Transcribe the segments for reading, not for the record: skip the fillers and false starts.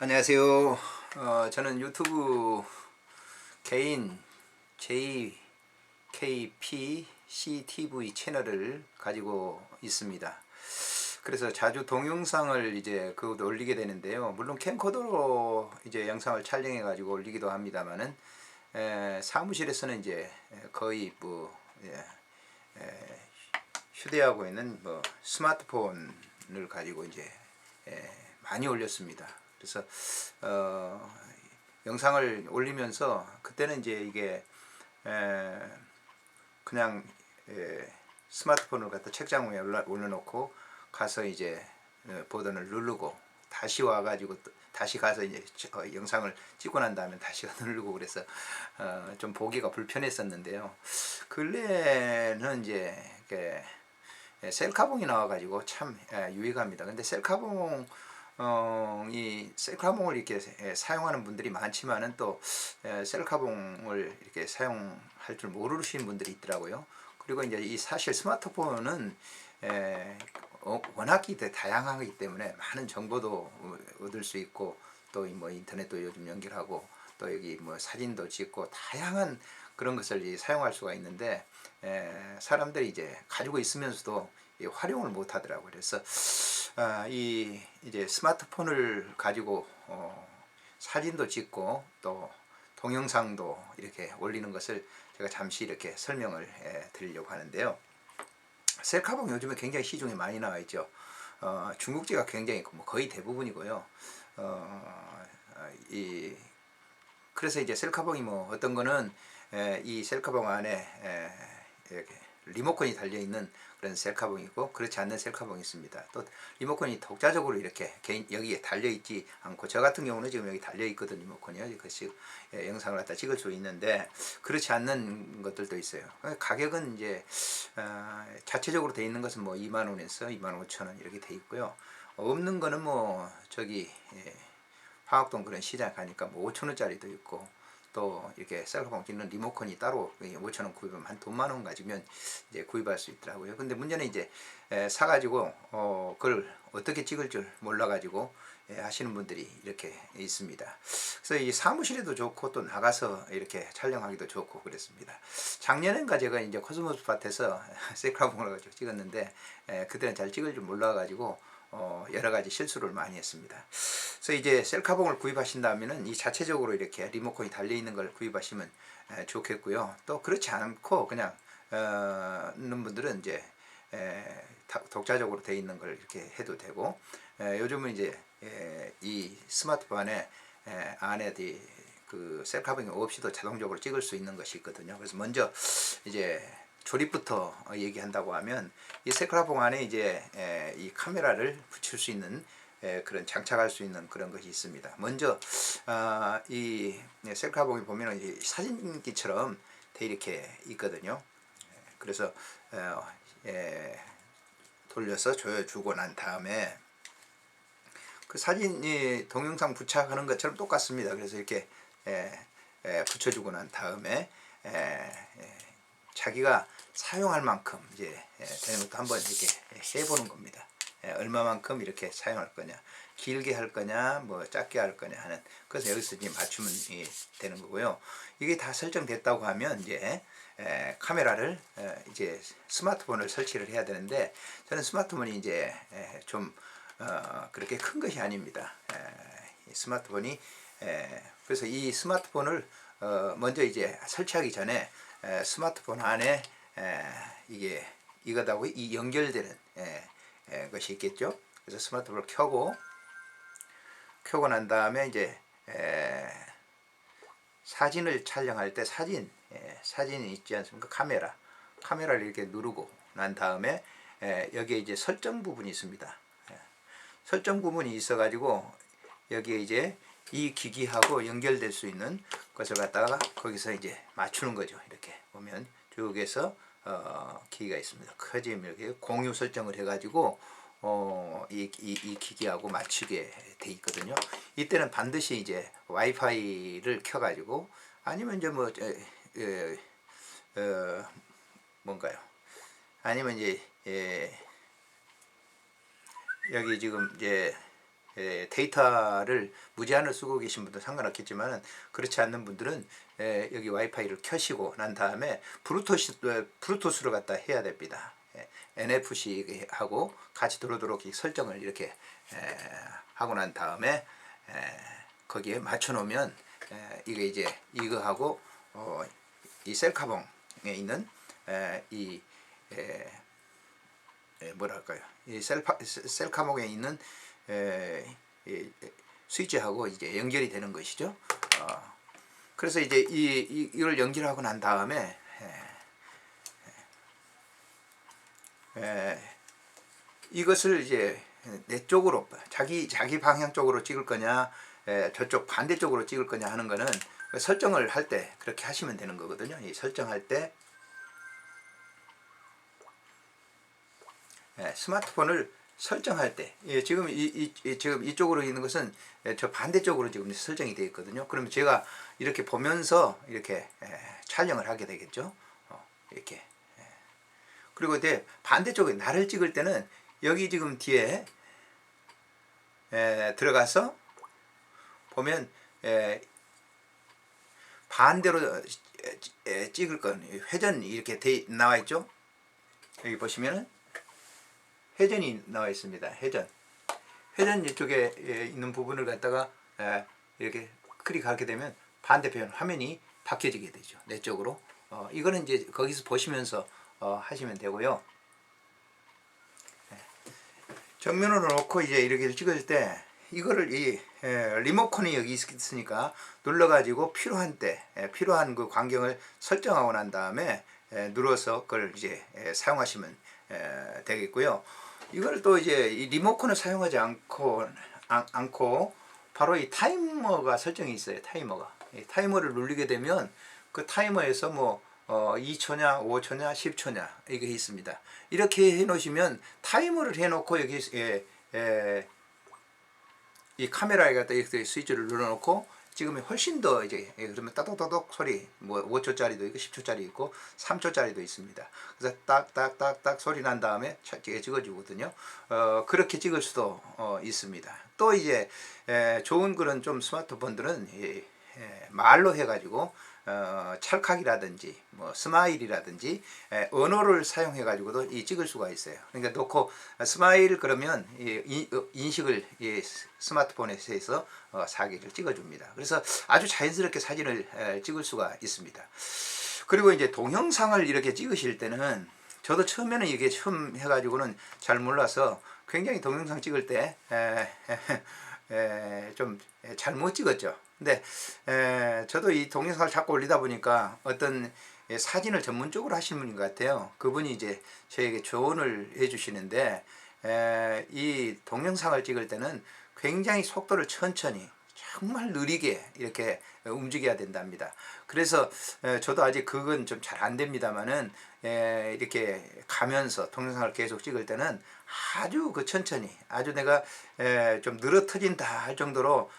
안녕하세요. 저는 유튜브 개인 JKPCTV 채널을 가지고 있습니다. 그래서 자주 동영상을 이제 그것도 올리게 되는데요. 물론 캠코더로 이제 영상을 촬영해 가지고 올리기도 합니다만은 사무실에서는 이제 거의 뭐 휴대하고 있는 뭐 스마트폰을 가지고 이제 많이 올렸습니다. 그래서 영상을 올리면서 그때는 이제 이게 그냥 스마트폰을 갖다 책장 위에 올려놓고 가서 이제 버튼을 누르고 다시 와가지고 다시 가서 이제 영상을 찍고 난 다음에 다시 누르고 그래서 좀 보기가 불편했었는데요. 근래는 이제 셀카봉이 나와가지고 참 유익합니다. 근데 셀카봉을 이렇게 사용하는 분들이 많지만은 또 셀카봉을 이렇게 사용할 줄 모르시는 분들이 있더라고요. 그리고 이제 이 사실 스마트폰은 워낙 다양하기 때문에 많은 정보도 얻을 수 있고 또 뭐 인터넷도 요즘 연결하고 또 여기 뭐 사진도 찍고 다양한 그런 것을 사용할 수가 있는데 사람들이 이제 가지고 있으면서도 활용을 못 하더라고요. 그래서 이제 스마트폰을 가지고 사진도 찍고 또 동영상도 이렇게 올리는 것을 제가 잠시 이렇게 설명을 드리려고 하는데요. 셀카봉 요즘에 굉장히 시중에 많이 나와 있죠. 중국제가 굉장히 뭐 거의 대부분이고요. 그래서 이제 셀카봉이 뭐 어떤 거는 이 셀카봉 안에 이렇게 리모컨이 달려 있는 그런 셀카봉이고 그렇지 않는 셀카봉이 있습니다. 또 리모컨이 독자적으로 이렇게 여기에 달려 있지 않고 저 같은 경우는 지금 여기 달려 있거든 리모컨이요. 그래서 영상을 갖다 찍을 수 있는데 그렇지 않는 것들도 있어요. 가격은 이제 자체적으로 돼 있는 것은 뭐 2만 원에서 2만 5천 원 이렇게 돼 있고요. 없는 거는 뭐 저기 화학동 그런 시장 가니까 뭐 5천 원짜리도 있고 또 이렇게 셀카봉 찍는 리모컨이 따로 5천 원 구입하면 한 돈만 원 가지면 이제 구입할 수 있더라고요. 근데 문제는 이제 사가지고 그걸 어떻게 찍을 줄 몰라가지고 하시는 분들이 이렇게 있습니다. 그래서 이 사무실에도 좋고 또 나가서 이렇게 촬영하기도 좋고 그랬습니다. 작년엔가 제가 이제 코스모스 밭에서 셀카봉을 가지고 찍었는데 그때는 잘 찍을 줄 몰라가지고 여러 가지 실수를 많이 했습니다. 그래서 이제 셀카봉을 구입하신다면은 이 자체적으로 이렇게 리모컨이 달려 있는 걸 구입하시면 좋겠고요. 또 그렇지 않고 그냥 있는 분들은 이제 독자적으로 되어 있는 걸 이렇게 해도 되고 요즘은 이제 이 스마트폰에 안에 그 셀카봉이 없이도 자동적으로 찍을 수 있는 것이 있거든요. 그래서 먼저 이제 조립부터 얘기한다고 하면 이 셀카봉 안에 이제 이 카메라를 붙일 수 있는 그런 장착할 수 있는 그런 것이 있습니다. 먼저 이 셀카봉이 보면 이 사진기처럼 돼 이렇게 있거든요. 그래서 돌려서 조여주고 난 다음에 그 사진이 동영상 부착하는 것처럼 똑같습니다. 그래서 이렇게 붙여주고 난 다음에 자기가 사용할 만큼 이제 되는 것도 한번 이렇게 해보는 겁니다. 얼마만큼 이렇게 사용할 거냐, 길게 할 거냐, 뭐 작게 할 거냐 하는 그래서 여기서 이제 맞추면 되는 거고요. 이게 다 설정됐다고 하면 이제 카메라를 이제 스마트폰을 설치를 해야 되는데 저는 스마트폰이 이제 좀 그렇게 큰 것이 아닙니다. 스마트폰이 그래서 이 스마트폰을 먼저 이제 설치하기 전에 스마트폰 안에 이게 이것하고 이 연결되는 것이 있겠죠. 그래서 스마트폰을 켜고 난 다음에 이제 사진을 촬영할 때 사진이 있지 않습니까? 카메라를 이렇게 누르고 난 다음에 여기에 이제 설정 부분이 있습니다. 설정 부분이 있어 가지고 여기에 이제 이 기기하고 연결될 수 있는 것을 갖다가 거기서 이제 맞추는 거죠. 이렇게 보면 쭉에서 기기가 있습니다. 커지면 이렇게 공유 설정을 해가지고 이 기기하고 맞추게 돼 있거든요. 이때는 반드시 이제 와이파이를 켜가지고 아니면 이제 뭐 뭔가요? 아니면 이제 여기 지금 이제 데이터를 무제한으로 쓰고 계신 분도 상관없겠지만 그렇지 않는 분들은 여기 와이파이를 켜시고 난 다음에 브루투스로 갖다 해야 됩니다. NFC하고 같이 들어오도록 설정을 이렇게 하고 난 다음에 거기에 맞춰 놓으면 이게 이제 이거하고 이 셀카봉에 있는 이 뭐랄까요, 이 셀카봉에 있는 이 스위치하고 이제 연결이 되는 것이죠. 그래서 이제 이걸 연결하고 난 다음에 이것을 이제 내 쪽으로 자기 방향 쪽으로 찍을 거냐 저쪽 반대쪽으로 찍을 거냐 하는 거는 설정을 할 때 그렇게 하시면 되는 거거든요. 이 설정할 때 스마트폰을 설정할 때 지금 지금 이쪽으로 있는 것은 저 반대쪽으로 지금 설정이 되어 있거든요. 그러면 제가 이렇게 보면서 이렇게 촬영을 하게 되겠죠. 이렇게. 그리고 이제 반대쪽에 나를 찍을 때는 여기 지금 뒤에 들어가서 보면 반대로 찍을 건 회전이 이렇게 나와 있죠. 여기 보시면은 회전이 나와 있습니다. 회전 이쪽에 있는 부분을 갖다가 이렇게 클릭하게 되면 반대편 화면이 바뀌어지게 되죠. 내 쪽으로. 이거는 이제 거기서 보시면서 하시면 되고요. 정면으로 놓고 이제 이렇게 찍을 때 이거를 이 리모컨이 여기 있으니까 눌러가지고 필요한 때 필요한 그 광경을 설정하고 난 다음에 눌러서 그걸 이제 사용하시면 되겠고요. 이걸 또 이제 이 리모컨을 사용하지 않고 바로 이 타이머가 설정이 있어요. 이 타이머를 누르게 되면 그 타이머에서 뭐 2초냐 5초냐 10초냐 이게 있습니다. 이렇게 해 놓으시면 타이머를 해 놓고 여기 이 카메라에 갖다 이렇게 스위치를 눌러 놓고 찍으면 훨씬 더 이제 그러면 따독따독 소리 뭐 5초짜리도 있고 10초짜리 있고 3초짜리도 있습니다. 그래서 딱딱딱딱 소리 난 다음에 찍어주거든요. 그렇게 찍을 수도 있습니다. 또 이제 좋은 그런 좀 스마트폰들은 말로 해가지고 찰칵이라든지 뭐 스마일이라든지 언어를 사용해 가지고도 찍을 수가 있어요. 그러니까 놓고 스마일 그러면 인식을 스마트폰에서 사기를 찍어줍니다. 그래서 아주 자연스럽게 사진을 찍을 수가 있습니다. 그리고 이제 동영상을 이렇게 찍으실 때는 저도 처음에는 이게 처음 해가지고는 잘 몰라서 굉장히 동영상 찍을 때 좀 잘못 찍었죠. 근데 저도 이 동영상을 자꾸 올리다 보니까 어떤 사진을 전문적으로 하시는 분인 것 같아요. 그분이 이제 저에게 조언을 해주시는데 이 동영상을 찍을 때는 굉장히 속도를 천천히 정말 느리게 이렇게 움직여야 된답니다. 그래서 저도 아직 그건 좀 잘 안 됩니다만은 이렇게 가면서 동영상을 계속 찍을 때는 아주 그 천천히 아주 내가 좀 늘어터진다 할 정도로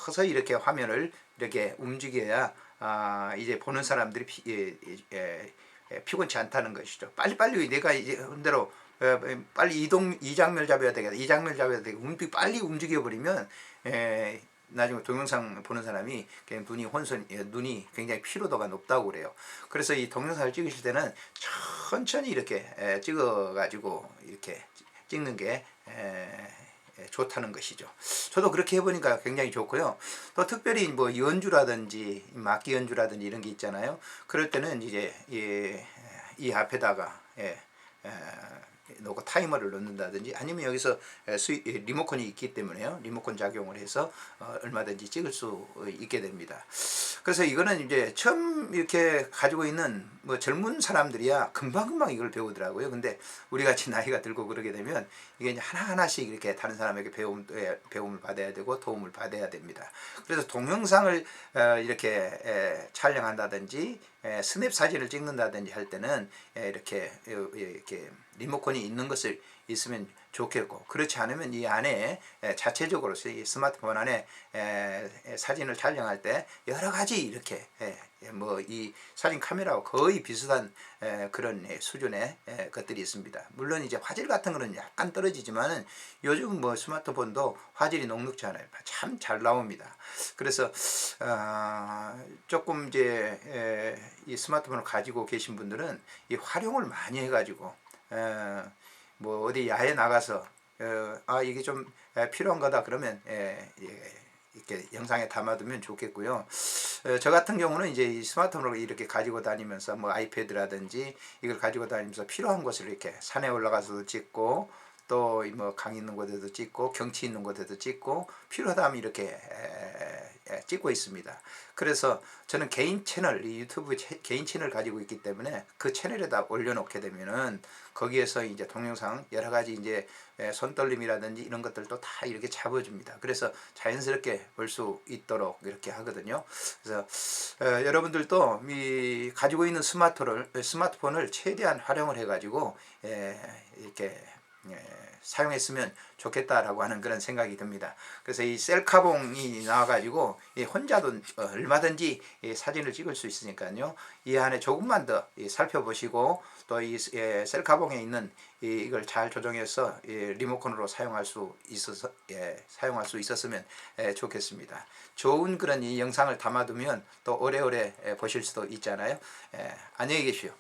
서서히 이렇게 화면을 이렇게 움직여야 이제 보는 사람들이 피곤치 않다는 것이죠. 빨리빨리 내가 이제 흔대로 빨리 이 장면 잡아야 되겠다. 이 장면 잡아야 되겠다. 빨리 움직여 버리면 나중에 동영상 보는 사람이 그냥 눈이 굉장히 피로도가 높다고 그래요. 그래서 이 동영상을 찍으실 때는 천천히 이렇게 찍어 가지고 이렇게 찍는 게 좋다는 것이죠. 저도 그렇게 해보니까 굉장히 좋고요. 또 특별히 뭐 연주라든지 악기 연주라든지 이런 게 있잖아요. 그럴 때는 이제 이 앞에다가 놓고 타이머를 넣는다든지 아니면 여기서 리모컨이 있기 때문에요. 리모컨 작용을 해서 얼마든지 찍을 수 있게 됩니다. 그래서 이거는 이제 처음 이렇게 가지고 있는 뭐 젊은 사람들이야 금방금방 이걸 배우더라고요. 근데 우리 같이 나이가 들고 그러게 되면 이게 이제 하나하나씩 이렇게 다른 사람에게 배움을 받아야 되고 도움을 받아야 됩니다. 그래서 동영상을 이렇게 촬영한다든지 스냅 사진을 찍는다든지 할 때는 이렇게 리모컨이 있는 것을 있으면 좋겠고, 그렇지 않으면 이 안에 자체적으로 이 스마트폰 안에 사진을 촬영할 때 여러 가지 이렇게 뭐 이 사진 카메라와 거의 비슷한 그런 수준의 것들이 있습니다. 물론 이제 화질 같은 거는 약간 떨어지지만은 요즘 뭐 스마트폰도 화질이 녹록지 않아요. 참 잘 나옵니다. 그래서 조금 이제 이 스마트폰을 가지고 계신 분들은 이 활용을 많이 해가지고 뭐 어디 야외 나가서 이게 좀 필요한 거다 그러면 이렇게 영상에 담아두면 좋겠고요. 저 같은 경우는 이제 이 스마트폰을 이렇게 가지고 다니면서 뭐 아이패드라든지 이걸 가지고 다니면서 필요한 곳을 이렇게 산에 올라가서도 찍고, 또 뭐 강 있는 곳에도 찍고, 경치 있는 곳에도 찍고, 필요하다면 이렇게 찍고 있습니다. 그래서 저는 개인 채널, 이 유튜브 개인 채널 가지고 있기 때문에 그 채널에다 올려놓게 되면은 거기에서 이제 동영상 여러 가지 이제 손떨림이라든지 이런 것들도 다 이렇게 잡아줍니다. 그래서 자연스럽게 볼 수 있도록 이렇게 하거든요. 그래서 여러분들도 이 가지고 있는 스마트폰을 최대한 활용을 해가지고 이렇게 사용했으면 좋겠다라고 하는 그런 생각이 듭니다. 그래서 이 셀카봉이 나와가지고 혼자도 얼마든지 사진을 찍을 수 있으니까요. 이 안에 조금만 더 살펴보시고, 또 이 셀카봉에 있는 이걸 잘 조정해서 리모컨으로 사용할 수 있었으면 좋겠습니다. 좋은 그런 이 영상을 담아두면 또 오래오래 보실 수도 있잖아요. 안녕히 계십시오.